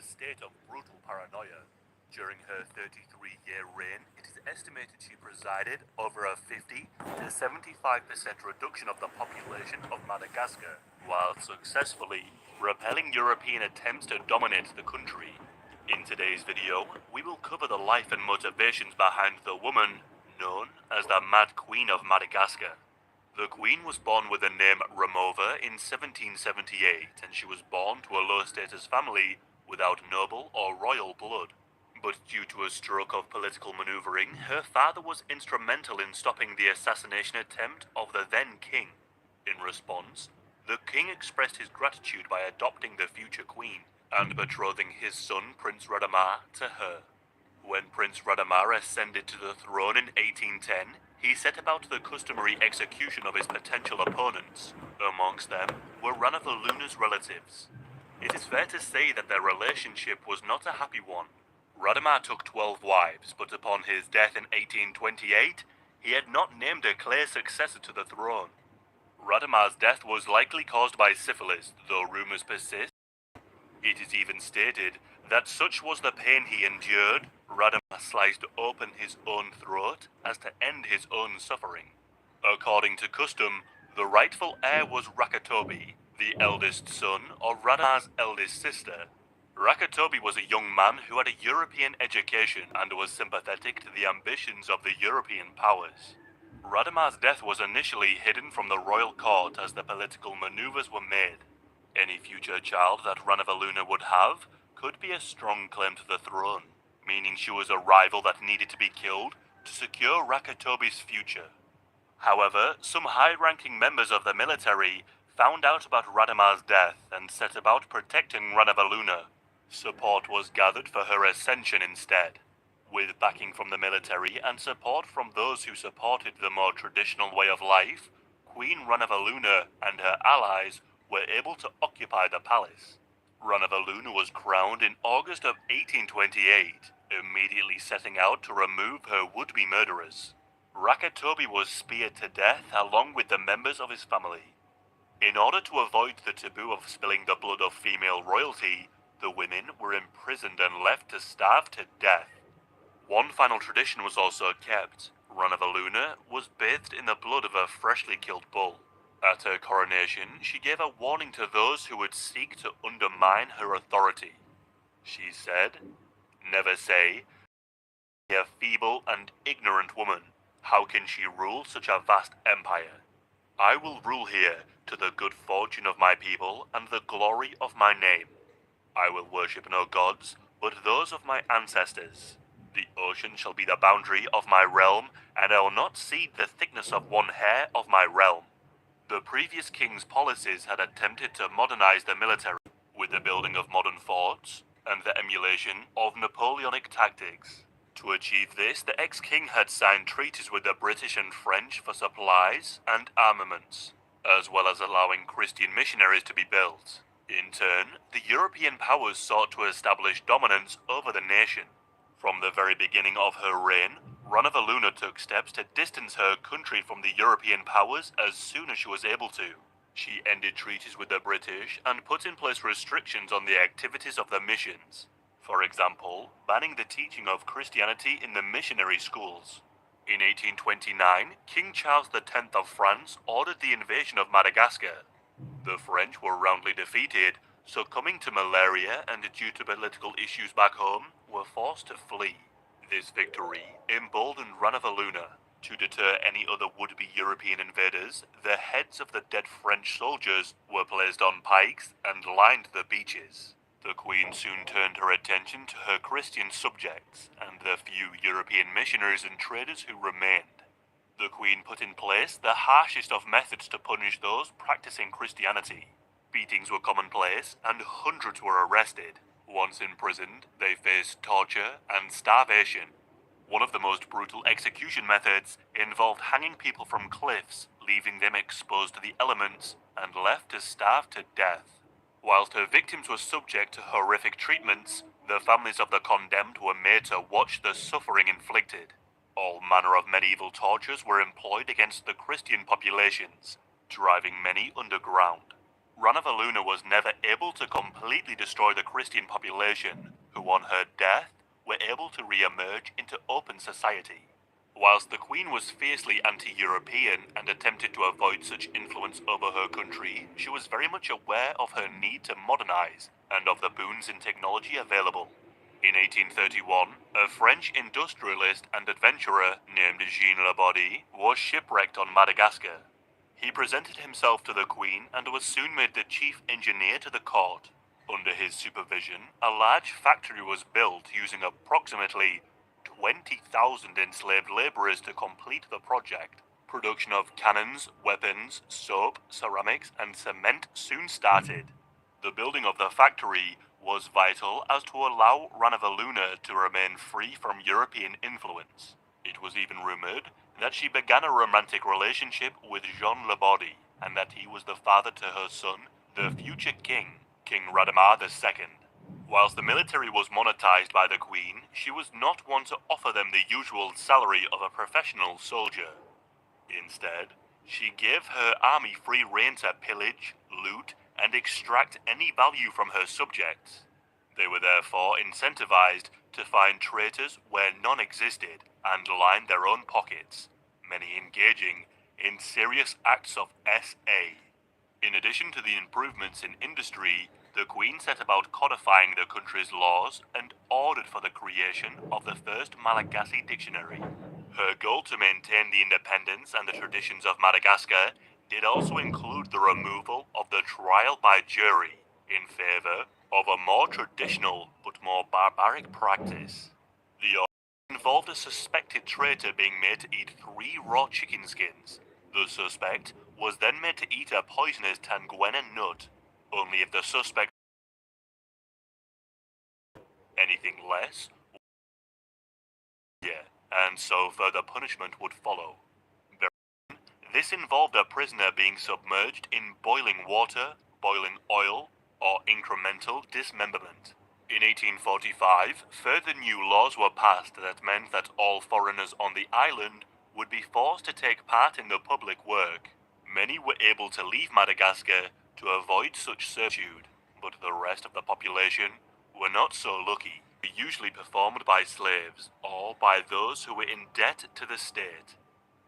state of brutal paranoia. During her 33-year reign, it is estimated she presided over a 50 to 75% reduction of the population of Madagascar, while successfully repelling European attempts to dominate the country. In today's video, we will cover the life and motivations behind the woman known as the Mad Queen of Madagascar. The Queen was born with the name Ramova in 1778, and she was born to a low-status family without noble or royal blood. But due to a stroke of political maneuvering, her father was instrumental in stopping the assassination attempt of the then king. In response, the king expressed his gratitude by adopting the future queen and betrothing his son Prince Radamar to her. When Prince Radamar ascended to the throne in 1810, he set about the customary execution of his potential opponents. Amongst them were Ranavaluna's relatives. It is fair to say that their relationship was not a happy one. Radamar took 12 wives, but upon his death in 1828, he had not named a clear successor to the throne. Radamar's death was likely caused by syphilis, though rumors persist. It is even stated that such was the pain he endured, Radamar sliced open his own throat as to end his own suffering. According to custom, the rightful heir was Rakatobi, the eldest son of Radamar's eldest sister. Rakatobi was a young man who had a European education and was sympathetic to the ambitions of the European powers. Radamar's death was initially hidden from the royal court as the political maneuvers were made. Any future child that Ranavaluna would have could be a strong claim to the throne, meaning she was a rival that needed to be killed to secure Rakatobi's future. However, some high-ranking members of the military found out about Radamar's death and set about protecting Ranavaluna. Support was gathered for her ascension instead. With backing from the military and support from those who supported the more traditional way of life, Queen Ranavaluna and her allies were able to occupy the palace. Ranavaluna was crowned in August of 1828, immediately setting out to remove her would-be murderers. Rakatobi was speared to death along with the members of his family. In order to avoid the taboo of spilling the blood of female royalty, the women were imprisoned and left to starve to death. One final tradition was also kept. Ranavaluna was bathed in the blood of a freshly killed bull. At her coronation, she gave a warning to those who would seek to undermine her authority. She said, "Never say, a feeble and ignorant woman, how can she rule such a vast empire? I will rule here to the good fortune of my people and the glory of my name. I will worship no gods, but those of my ancestors. The ocean shall be the boundary of my realm, and I will not cede the thickness of one hair of my realm." The previous king's policies had attempted to modernize the military with the building of modern forts and the emulation of Napoleonic tactics. To achieve this, the ex-king had signed treaties with the British and French for supplies and armaments, as well as allowing Christian missionaries to be built. In turn, the European powers sought to establish dominance over the nation. From the very beginning of her reign, Ranavaluna took steps to distance her country from the European powers as soon as she was able to. She ended treaties with the British and put in place restrictions on the activities of the missions. For example, banning the teaching of Christianity in the missionary schools. In 1829, King Charles X of France ordered the invasion of Madagascar. The French were roundly defeated, succumbing to malaria and due to political issues back home, were forced to flee. This victory emboldened Ranavaluna. To deter any other would-be European invaders, the heads of the dead French soldiers were placed on pikes and lined the beaches. The Queen soon turned her attention to her Christian subjects and the few European missionaries and traders who remained. The Queen put in place the harshest of methods to punish those practicing Christianity. Beatings were commonplace and hundreds were arrested. Once imprisoned, they faced torture and starvation. One of the most brutal execution methods involved hanging people from cliffs, leaving them exposed to the elements and left to starve to death. Whilst her victims were subject to horrific treatments, the families of the condemned were made to watch the suffering inflicted. All manner of medieval tortures were employed against the Christian populations, driving many underground. Ranavaluna was never able to completely destroy the Christian population, who on her death were able to re-emerge into open society. Whilst the Queen was fiercely anti-European and attempted to avoid such influence over her country, she was very much aware of her need to modernize and of the boons in technology available. In 1831, a French industrialist and adventurer named Jean Labadie was shipwrecked on Madagascar. He presented himself to the Queen and was soon made the chief engineer to the court. Under his supervision, a large factory was built using approximately 20,000 enslaved laborers to complete the project. Production of cannons, weapons, soap, ceramics, and cement soon started. The building of the factory was vital as to allow Ranavaluna to remain free from European influence. It was even rumored that she began a romantic relationship with Jean Labadie, and that he was the father to her son, the future king, King Radamar II. Whilst the military was monetized by the Queen, she was not one to offer them the usual salary of a professional soldier. Instead, she gave her army free rein to pillage, loot, and extract any value from her subjects. They were therefore incentivized to find traitors where none existed and line their own pockets, many engaging in serious acts of SA. In addition to the improvements in industry, the Queen set about codifying the country's laws and ordered for the creation of the first Malagasy dictionary. Her goal to maintain the independence and the traditions of Madagascar did also include the removal of the trial by jury in favor of a more traditional but more barbaric practice. The order involved a suspected traitor being made to eat 3 raw chicken skins. The suspect was then made to eat a poisonous Tanguena nut, only if the suspect anything less, and so further punishment would follow. This involved a prisoner being submerged in boiling water, boiling oil, or incremental dismemberment. In 1845, further new laws were passed that meant that all foreigners on the island would be forced to take part in the public work. Many were able to leave Madagascar to avoid such servitude, but the rest of the population were not so lucky. Usually performed by slaves or by those who were in debt to the state.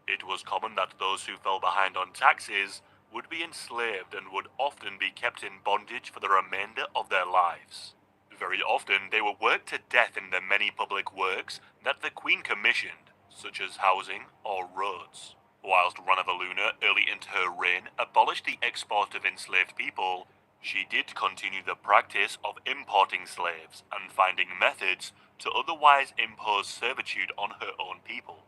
It was common that those who fell behind on taxes would be enslaved and would often be kept in bondage for the remainder of their lives. Very often they were worked to death in the many public works that the Queen commissioned, such as housing or roads. Whilst Ranavaluna, early into her reign, abolished the export of enslaved people, she did continue the practice of importing slaves and finding methods to otherwise impose servitude on her own people.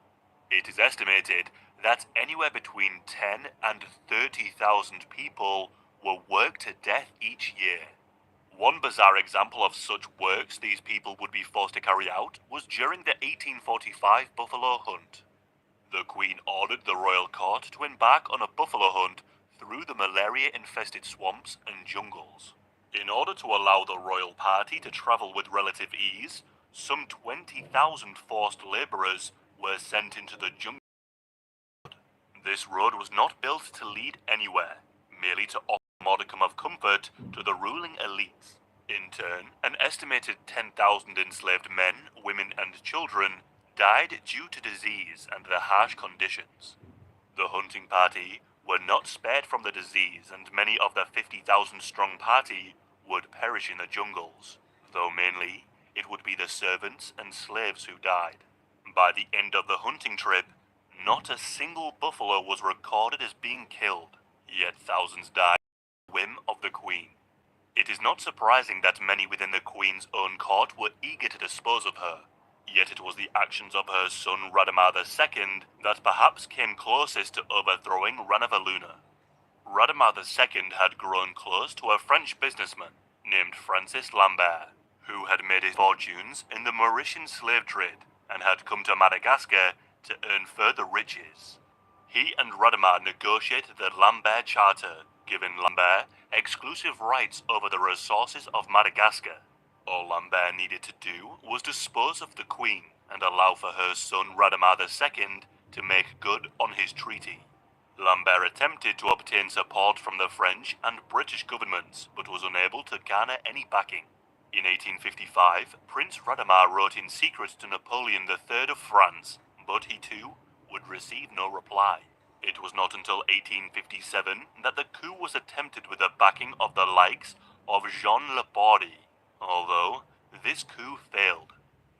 It is estimated that anywhere between 10 and 30,000 people were worked to death each year. One bizarre example of such works these people would be forced to carry out was during the 1845 buffalo hunt. The Queen ordered the royal court to embark on a buffalo hunt through the malaria-infested swamps and jungles. In order to allow the royal party to travel with relative ease, some 20,000 forced laborers were sent into the jungle. This road was not built to lead anywhere, merely to offer a modicum of comfort to the ruling elites. In turn, an estimated 10,000 enslaved men, women, and children died due to disease and the harsh conditions. The hunting party were not spared from the disease, and many of the 50,000 strong party would perish in the jungles, though mainly it would be the servants and slaves who died. By the end of the hunting trip, not a single buffalo was recorded as being killed, yet thousands died at the whim of the Queen. It is not surprising that many within the Queen's own court were eager to dispose of her, yet it was the actions of her son Radamar II that perhaps came closest to overthrowing Ranavaluna. Radamar II had grown close to a French businessman named Francis Lambert, who had made his fortunes in the Mauritian slave trade and had come to Madagascar to earn further riches. He and Radamar negotiated the Lambert Charter, giving Lambert exclusive rights over the resources of Madagascar. All Lambert needed to do was dispose of the Queen and allow for her son Radamar II to make good on his treaty. Lambert attempted to obtain support from the French and British governments, but was unable to garner any backing. In 1855, Prince Radamar wrote in secret to Napoleon III of France, but he too would receive no reply. It was not until 1857 that the coup was attempted with the backing of the likes of Jean Laborde, although this coup failed.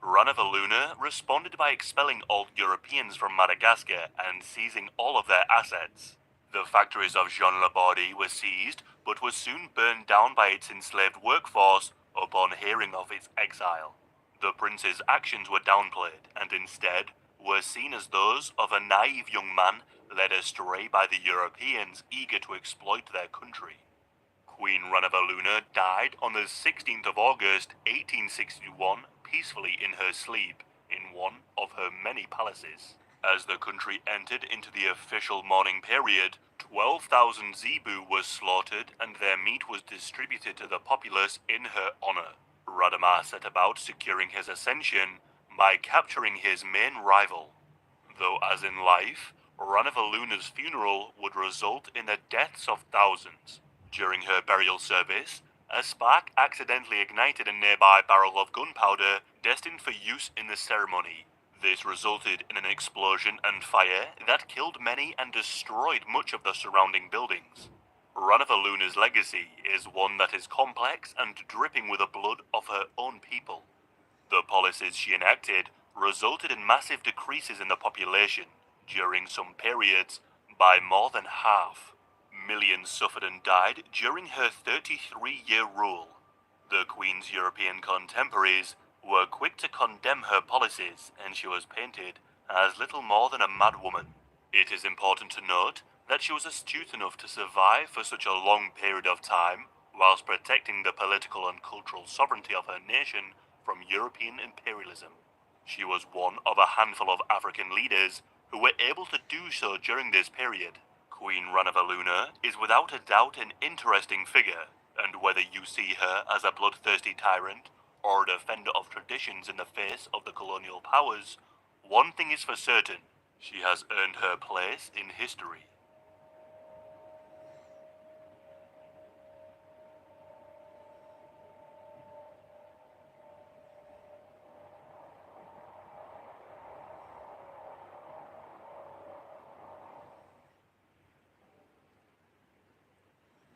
Ranavaluna responded by expelling all Europeans from Madagascar and seizing all of their assets. The factories of Jean Laborde were seized, but were soon burned down by its enslaved workforce upon hearing of its exile. The prince's actions were downplayed, and instead were seen as those of a naive young man led astray by the Europeans eager to exploit their country. Queen Ranavaluna died on the 16th of August 1861 peacefully in her sleep in one of her many palaces. As the country entered into the official mourning period, 12,000 zebu were slaughtered and their meat was distributed to the populace in her honor. Radamar set about securing his ascension by capturing his main rival. Though as in life, Ranavaluna's funeral would result in the deaths of thousands. During her burial service, a spark accidentally ignited a nearby barrel of gunpowder destined for use in the ceremony. This resulted in an explosion and fire that killed many and destroyed much of the surrounding buildings. Ranavaluna's legacy is one that is complex and dripping with the blood of her own people. The policies she enacted resulted in massive decreases in the population, during some periods by more than half. Millions suffered and died during her 33-year rule. The Queen's European contemporaries were quick to condemn her policies, and she was painted as little more than a madwoman. It is important to note that she was astute enough to survive for such a long period of time, whilst protecting the political and cultural sovereignty of her nation from European imperialism. She was one of a handful of African leaders who were able to do so during this period. Queen Ranavaluna is without a doubt an interesting figure, and whether you see her as a bloodthirsty tyrant or a defender of traditions in the face of the colonial powers, one thing is for certain: she has earned her place in history.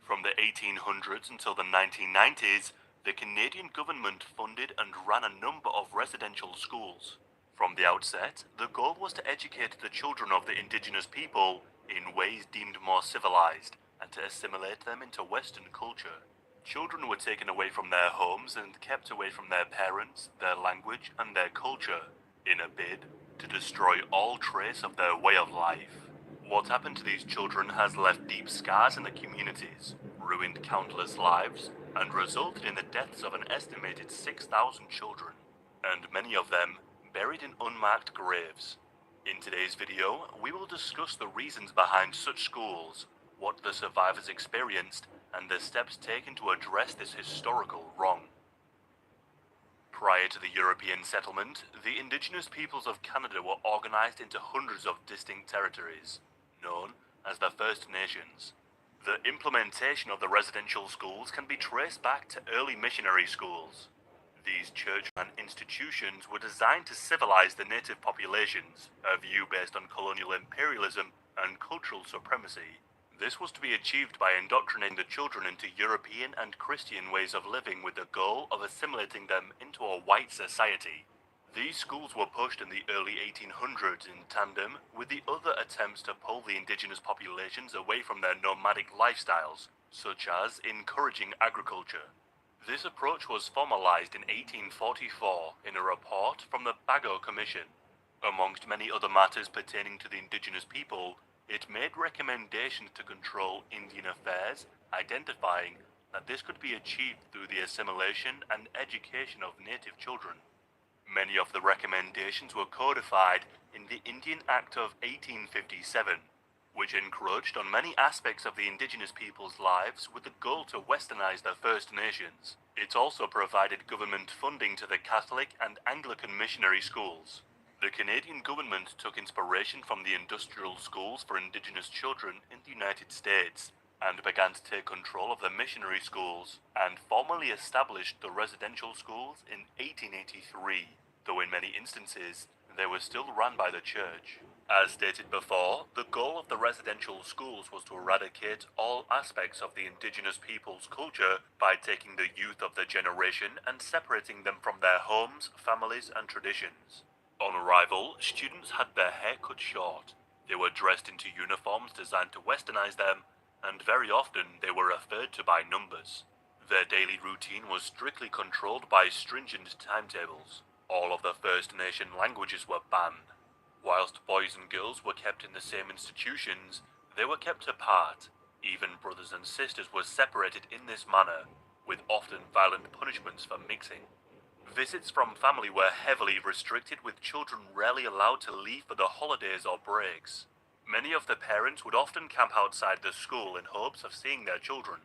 From the 1800s until the 1990s, the Canadian government funded and ran a number of residential schools. From the outset, the goal was to educate the children of the indigenous people in ways deemed more civilized and to assimilate them into Western culture. Children were taken away from their homes and kept away from their parents, their language, and their culture in a bid to destroy all trace of their way of life. What happened to these children has left deep scars in the communities, ruined countless lives, and resulted in the deaths of an estimated 6,000 children, and many of them buried in unmarked graves. In today's video, we will discuss the reasons behind such schools, what the survivors experienced, and the steps taken to address this historical wrong. Prior to the European settlement, the indigenous peoples of Canada were organized into hundreds of distinct territories, known as the First Nations. The implementation of the residential schools can be traced back to early missionary schools. These church-run institutions were designed to civilize the native populations, a view based on colonial imperialism and cultural supremacy. This was to be achieved by indoctrinating the children into European and Christian ways of living with the goal of assimilating them into a white society. These schools were pushed in the early 1800s in tandem with the other attempts to pull the indigenous populations away from their nomadic lifestyles, such as encouraging agriculture. This approach was formalized in 1844 in a report from the Bagot Commission. Amongst many other matters pertaining to the indigenous people, it made recommendations to control Indian affairs, identifying that this could be achieved through the assimilation and education of native children. Many of the recommendations were codified in the Indian Act of 1857, which encroached on many aspects of the indigenous people's lives with the goal to westernize the First Nations. It also provided government funding to the Catholic and Anglican missionary schools. The Canadian government took inspiration from the industrial schools for Indigenous children in the United States and began to take control of the missionary schools and formally established the residential schools in 1883, though in many instances they were still run by the church. As stated before, the goal of the residential schools was to eradicate all aspects of the Indigenous people's culture by taking the youth of the generation and separating them from their homes, families, and traditions. On arrival, students had their hair cut short. They were dressed into uniforms designed to westernize them, and very often they were referred to by numbers. Their daily routine was strictly controlled by stringent timetables. All of the First Nation languages were banned. Whilst boys and girls were kept in the same institutions, they were kept apart. Even brothers and sisters were separated in this manner, with often violent punishments for mixing. Visits from family were heavily restricted, with children rarely allowed to leave for the holidays or breaks. Many of the parents would often camp outside the school in hopes of seeing their children.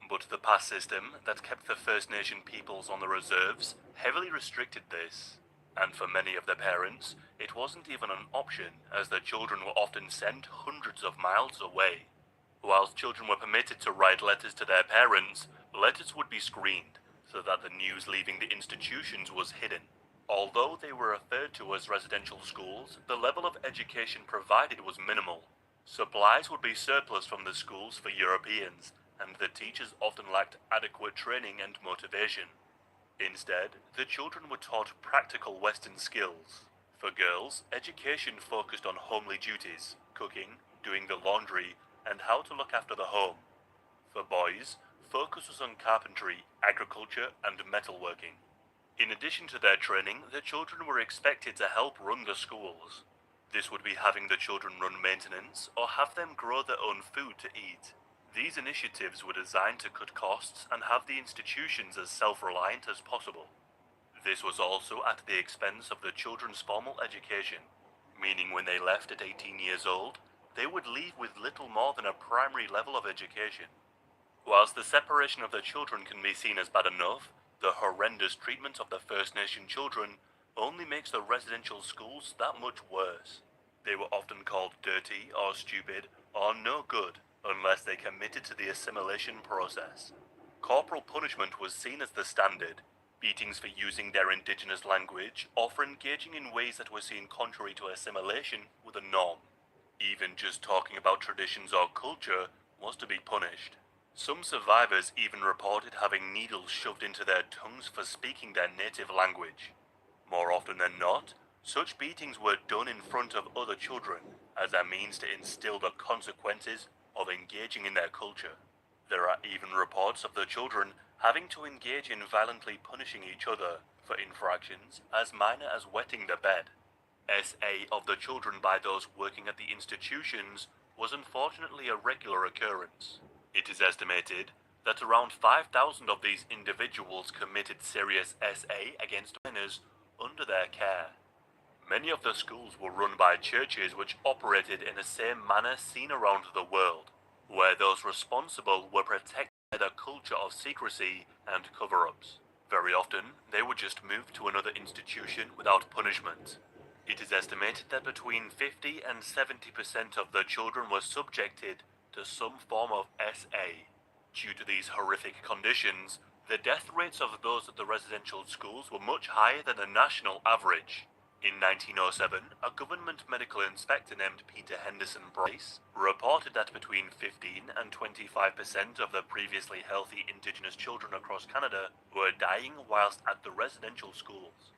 But the pass system that kept the First Nation peoples on the reserves heavily restricted this. And for many of the parents, it wasn't even an option, as the children were often sent hundreds of miles away. Whilst children were permitted to write letters to their parents, letters would be screened, so that the news leaving the institutions was hidden. Although they were referred to as residential schools, the level of education provided was minimal. Supplies would be surplus from the schools for Europeans, and the teachers often lacked adequate training and motivation. Instead, the children were taught practical Western skills. For girls, education focused on homely duties, cooking, doing the laundry, and how to look after the home. For boys, focus was on carpentry, agriculture, and metalworking. In addition to their training, the children were expected to help run the schools. This would be having the children run maintenance or have them grow their own food to eat. These initiatives were designed to cut costs and have the institutions as self-reliant as possible. This was also at the expense of the children's formal education, meaning when they left at 18 years old, they would leave with little more than a primary level of education. Whilst the separation of the children can be seen as bad enough, the horrendous treatment of the First Nation children only makes the residential schools that much worse. They were often called dirty or stupid or no good unless they committed to the assimilation process. Corporal punishment was seen as the standard. Beatings for using their indigenous language or for engaging in ways that were seen contrary to assimilation were the norm. Even just talking about traditions or culture was to be punished. Some survivors even reported having needles shoved into their tongues for speaking their native language. More often than not, such beatings were done in front of other children as a means to instill the consequences of engaging in their culture. There are even reports of the children having to engage in violently punishing each other for infractions as minor as wetting the bed. SA of the children by those working at the institutions was unfortunately a regular occurrence. It is estimated that around 5,000 of these individuals committed serious SA against minors under their care. Many of the schools were run by churches which operated in the same manner seen around the world, where those responsible were protected by the culture of secrecy and cover-ups. Very often, they would just move to another institution without punishment. It is estimated that between 50 and 70% of the children were subjected to some form of SA. Due to these horrific conditions, the death rates of those at the residential schools were much higher than the national average. In 1907, a government medical inspector named Peter Henderson Bryce reported that between 15 and 25% of the previously healthy Indigenous children across Canada were dying whilst at the residential schools.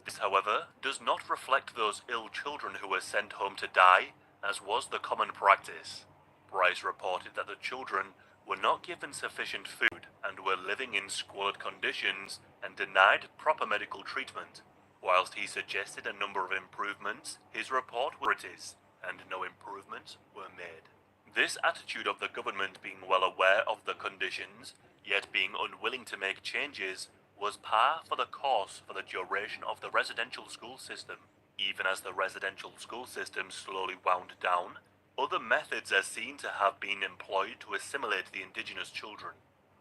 This, however, does not reflect those ill children who were sent home to die, as was the common practice. Bryce reported that the children were not given sufficient food and were living in squalid conditions and denied proper medical treatment. Whilst he suggested a number of improvements, his report was and no improvements were made. This attitude of the government being well aware of the conditions, yet being unwilling to make changes, was par for the course for the duration of the residential school system. Even as the residential school system slowly wound down, other methods are seen to have been employed to assimilate the Indigenous children.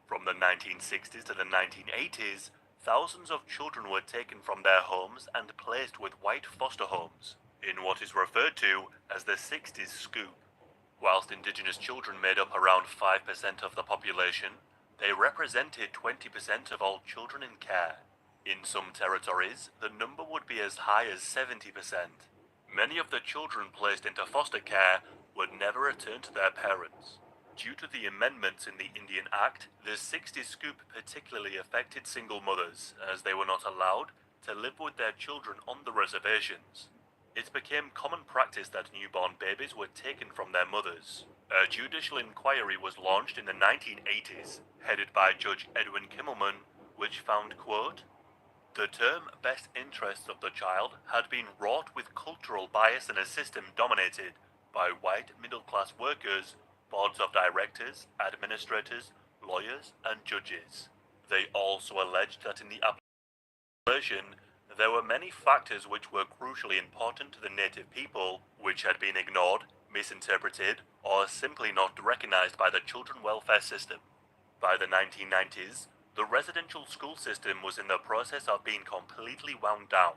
From the 1960s to the 1980s, thousands of children were taken from their homes and placed with white foster homes, in what is referred to as the 60s scoop. Whilst indigenous children made up around 5% of the population, they represented 20% of all children in care. In some territories, the number would be as high as 70%. Many of the children placed into foster care would never return to their parents. Due to the amendments in the Indian Act, the 60 scoop particularly affected single mothers, as they were not allowed to live with their children on the reservations. It became common practice that newborn babies were taken from their mothers. A judicial inquiry was launched in the 1980s, headed by Judge Edwin Kimmelman, which found, quote, "The term best interests of the child had been wrought with cultural bias in a system dominated by white middle-class workers, boards of directors, administrators, lawyers, and judges." They also alleged that in the application, there were many factors which were crucially important to the native people, which had been ignored, misinterpreted, or simply not recognized by the children welfare system. By the 1990s, the residential school system was in the process of being completely wound down,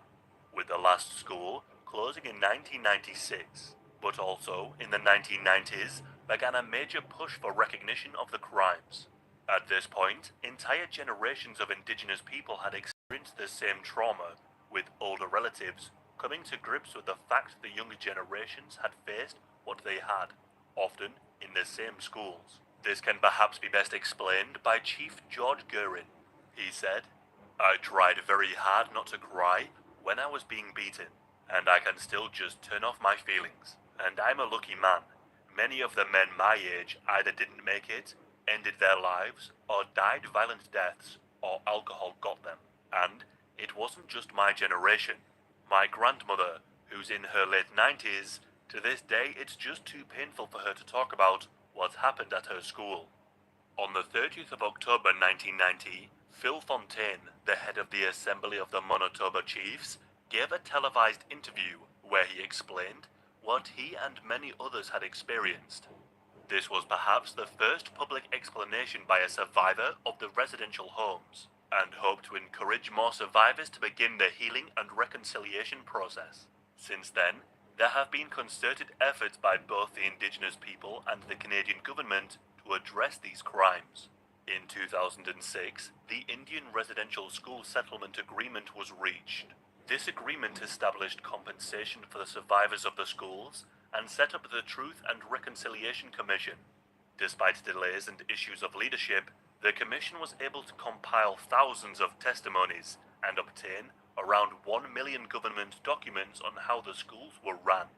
with the last school closing in 1996. But also, in the 1990s, began a major push for recognition of the crimes. At this point, entire generations of indigenous people had experienced the same trauma, with older relatives coming to grips with the fact the younger generations had faced what they had, often in the same schools. This can perhaps be best explained by Chief George Guerin. He said, "I tried very hard not to cry when I was being beaten, and I can still just turn off my feelings. And I'm a lucky man. Many of the men my age either didn't make it, ended their lives, or died violent deaths, or alcohol got them. And it wasn't just my generation. My grandmother, who's in her late 90s, to this day it's just too painful for her to talk about what happened at her school." On the 30th of October 1990, Phil Fontaine, the head of the Assembly of the Manitoba Chiefs, gave a televised interview where he explained what he and many others had experienced. This was perhaps the first public explanation by a survivor of the residential homes, and hoped to encourage more survivors to begin the healing and reconciliation process. Since then, there have been concerted efforts by both the Indigenous people and the Canadian government to address these crimes. In 2006, the Indian Residential School Settlement Agreement was reached. This agreement established compensation for the survivors of the schools and set up the Truth and Reconciliation Commission. Despite delays and issues of leadership, the commission was able to compile thousands of testimonies and obtain around 1 million government documents on how the schools were run.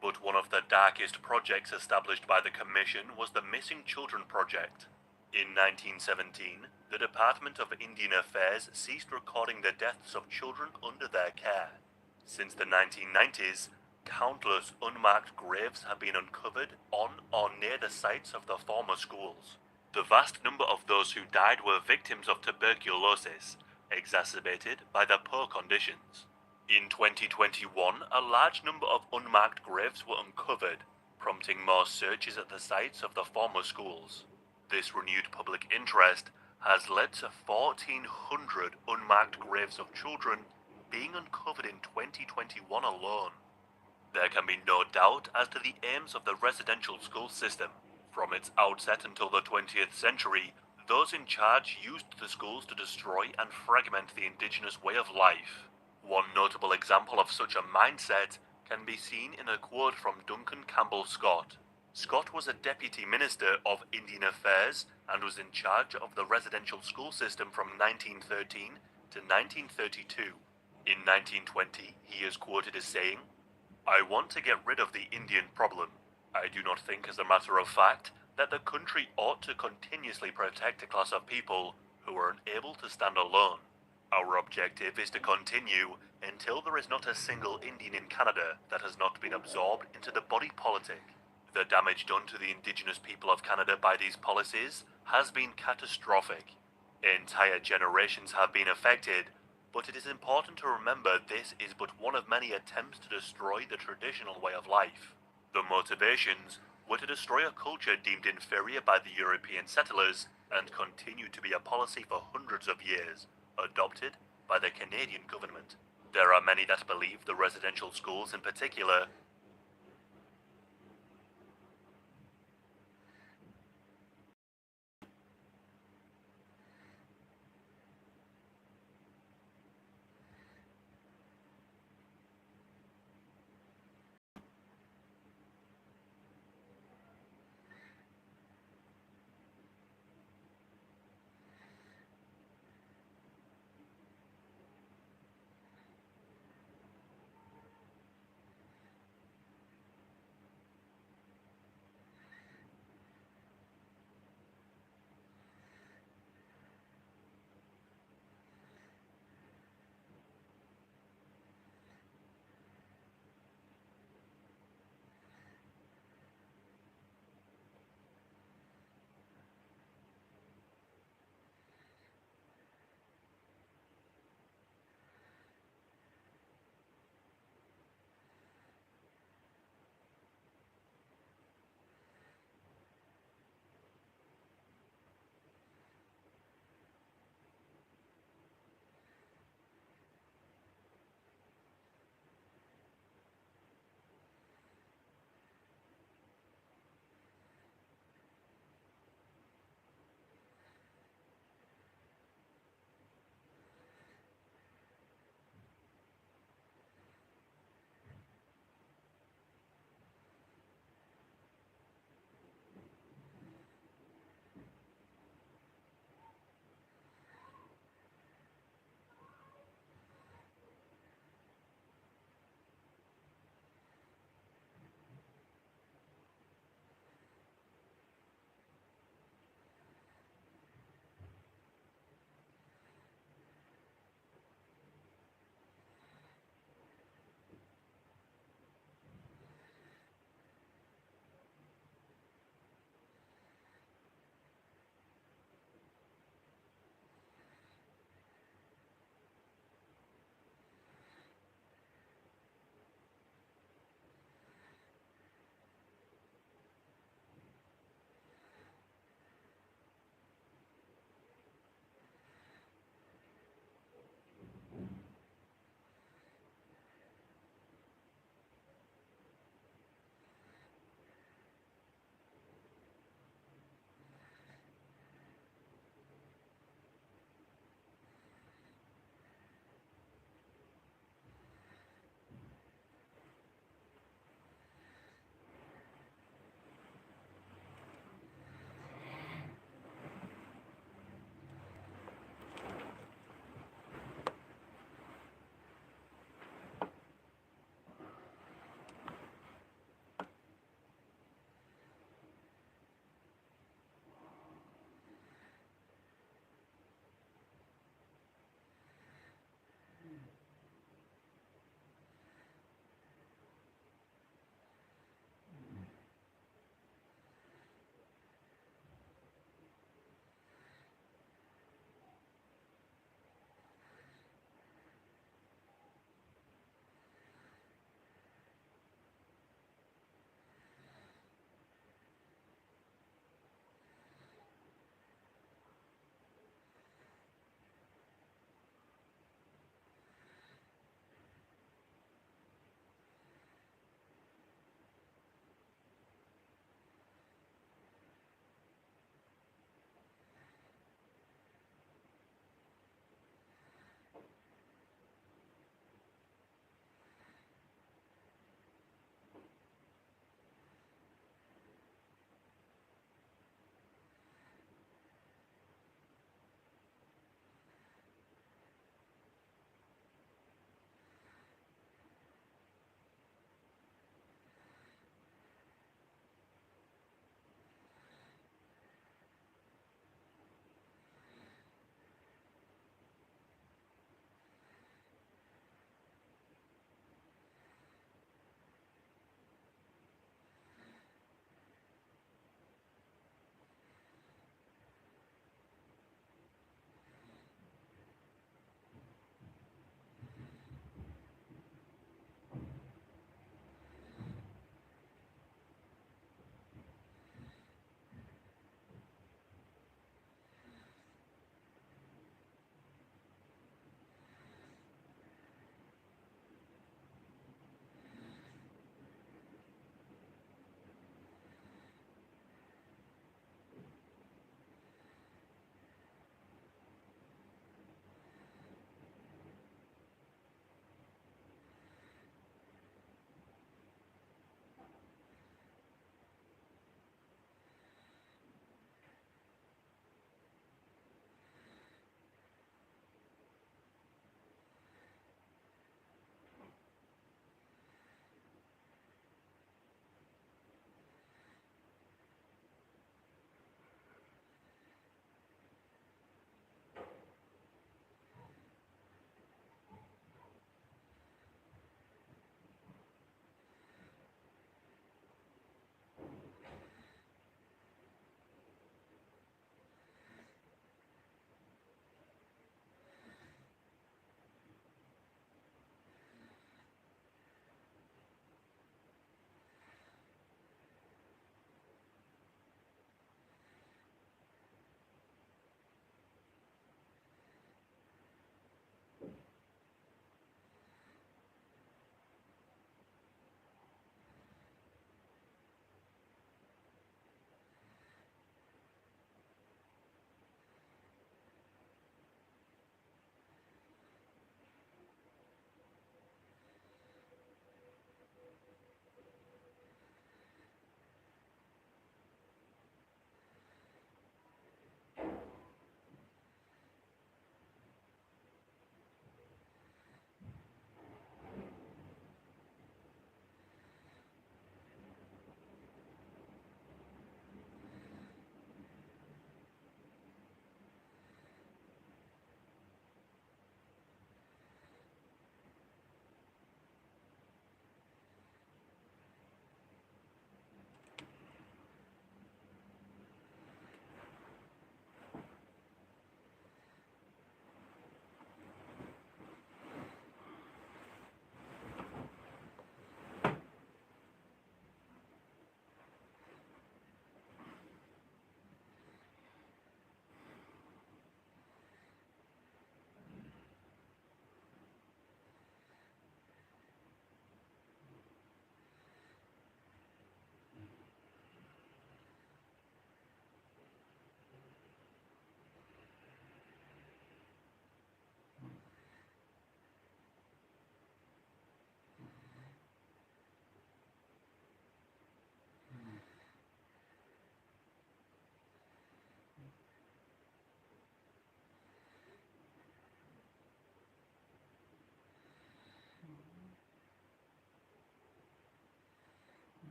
But one of the darkest projects established by the commission was the Missing Children Project. In 1917, the Department of Indian Affairs ceased recording the deaths of children under their care. Since the 1990s, countless unmarked graves have been uncovered on or near the sites of the former schools. The vast number of those who died were victims of tuberculosis, exacerbated by the poor conditions. In 2021, a large number of unmarked graves were uncovered, prompting more searches at the sites of the former schools. This renewed public interest has led to 1,400 unmarked graves of children being uncovered in 2021 alone. There can be no doubt as to the aims of the residential school system. From its outset until the 20th century, those in charge used the schools to destroy and fragment the Indigenous way of life. One notable example of such a mindset can be seen in a quote from Duncan Campbell Scott. Scott was a deputy minister of Indian Affairs and was in charge of the residential school system from 1913 to 1932. In 1920, he is quoted as saying, "I want to get rid of the Indian problem. I do not think, as a matter of fact, that the country ought to continuously protect a class of people who are unable to stand alone. Our objective is to continue until there is not a single Indian in Canada that has not been absorbed into the body politic. The damage done to the Indigenous people of Canada by these policies has been catastrophic. Entire generations have been affected, but it is important to remember this is but one of many attempts to destroy the traditional way of life. The motivations were to destroy a culture deemed inferior by the European settlers and continue to be a policy for hundreds of years, adopted by the Canadian government. There are many that believe the residential schools in particular